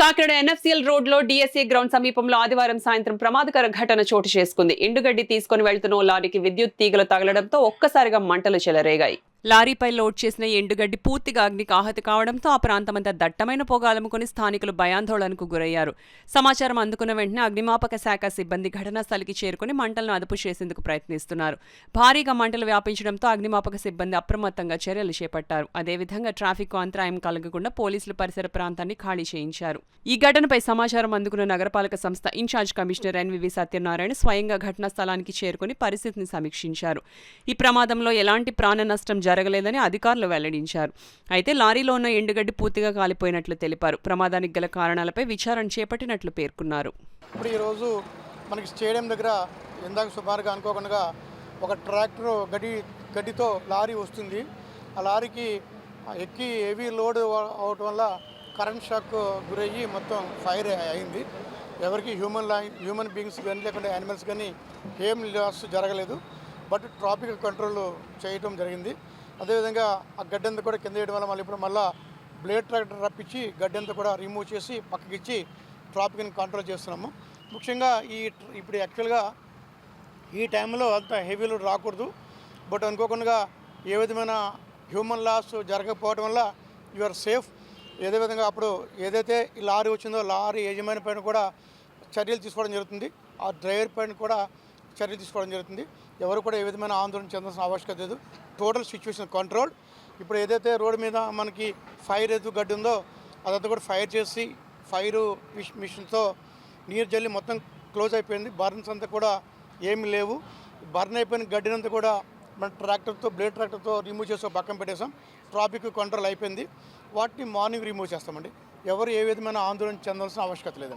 Kakinada NFCL road లో DSA ground సమీపంలో ఆదివారం సాయంత్రం ప్రమాదకర ఘటన చోటు చేసుకుంది. ఎండుగడ్డి తీసుకుని వెళ్తున్న ఓ లారీకి విద్యుత్ తీగలు తగలడంతో ఒక్కసారిగా మంటలు చెలరేగాయి. లారీపై లోడ్ చేసిన ఎండుగడ్డి పూర్తిగా అగ్నికి ఆహతి కావడంతో ఆ ప్రాంతమంతా దట్టమైన పొగ అలుముకుని స్థానికులు భయాందోళనకు గురయ్యారు. సమాచారం అందుకున్న వెంటనే అగ్నిమాపక శాఖ సిబ్బంది ఘటనా స్థలికి చేరుకుని మంటలను అదుపు చేసేందుకు ప్రయత్నిస్తున్నారు. భారీగా మంటలు వ్యాపించడంతో అగ్నిమాపక సిబ్బంది అప్రమత్తంగా చర్యలు చేపట్టారు. అదేవిధంగా ట్రాఫిక్ అంతరాయం కలగకుండా పోలీసులు పరిసర ప్రాంతాన్ని ఖాళీ చేయించారు. ఈ ఘటనపై సమాచారం అందుకున్న నగరపాలక సంస్థ ఇన్ఛార్జ్ కమిషనర్ ఎన్వివి సత్యనారాయణ స్వయంగా ఘటనా స్థలానికి చేరుకుని పరిస్థితిని సమీక్షించారు. ఈ ప్రమాదంలో ఎలాంటి ప్రాణ నష్టం జరగలేదని అధికారులు వెల్లడించారు. అయితే లారీలో ఉన్న ఎండుగడ్డి పూర్తిగా కాలిపోయినట్లు తెలిపారు. ప్రమాదానికి గల కారణాలపై విచారణ చేపట్టినట్లు పేర్కొన్నారు. ఇప్పుడు ఈరోజు మనకి స్టేడియం దగ్గర ఇందాక సుమారుగా అనుకోకుండా ఒక ట్రాక్టర్ గడ్డితో లారీ వస్తుంది. ఆ లారీకి ఎక్కి హెవీ లోడ్ అవటం వల్ల కరెంట్ షాక్ గురయ్యి మొత్తం ఫైర్ అయింది. ఎవరికి హ్యూమన్ బీయింగ్స్ కానీ లేకుంటే యానిమల్స్ కానీ ఏం లాస్ జరగలేదు. బట్ ట్రాఫిక్ కంట్రోల్ చేయటం జరిగింది. అదేవిధంగా ఆ గడ్డంతా కూడా కింద వేయడం వల్ల ఇప్పుడు మళ్ళీ బ్లేడ్ ట్రాక్టర్ రప్పించి గడ్డంతా కూడా రిమూవ్ చేసి పక్కకిచ్చి ట్రాఫిక్ని కంట్రోల్ చేస్తున్నాము. ముఖ్యంగా ఇప్పుడు యాక్చువల్గా ఈ టైంలో అంత హెవీ లోడ్ రాకూడదు. బట్ అనుకోకుండా ఏ విధమైన హ్యూమన్ లాస్ జరగకపోవడం వల్ల యు ఆర్ సేఫ్. ఏదే విధంగా అప్పుడు ఏదైతే ఈ లారీ వచ్చిందో లారీ యజమాని పైన కూడా చర్యలు తీసుకోవడం జరుగుతుంది. ఆ డ్రైవర్ పైన కూడా చర్యలు తీసుకోవడం జరుగుతుంది. ఎవరు కూడా ఏ విధమైన ఆందోళన చెందాల్సిన ఆవశ్యకత లేదు. Total situation control. ఇప్పుడు ఏదైతే రోడ్డు మీద మనకి ఫైర్ గడ్డి ఉందో అదంతా కూడా ఫైర్ చేసి ఫైర్ మిషన్తో నీరు జల్లి మొత్తం క్లోజ్ అయిపోయింది. బర్న్స్ అంతా కూడా ఏమీ లేవు. బర్న్ అయిపోయిన గడ్డినంతా కూడా మన బ్లేడ్ ట్రాక్టర్తో రిమూవ్ చేసి పక్కన పెట్టేసాం. ట్రాఫిక్ కంట్రోల్ అయిపోయింది. వాటిని మార్నింగ్ రిమూవ్ చేస్తామండి. ఎవరు ఏ విధమైన ఆందోళన చెందాల్సిన ఆవశ్యకత లేదండి.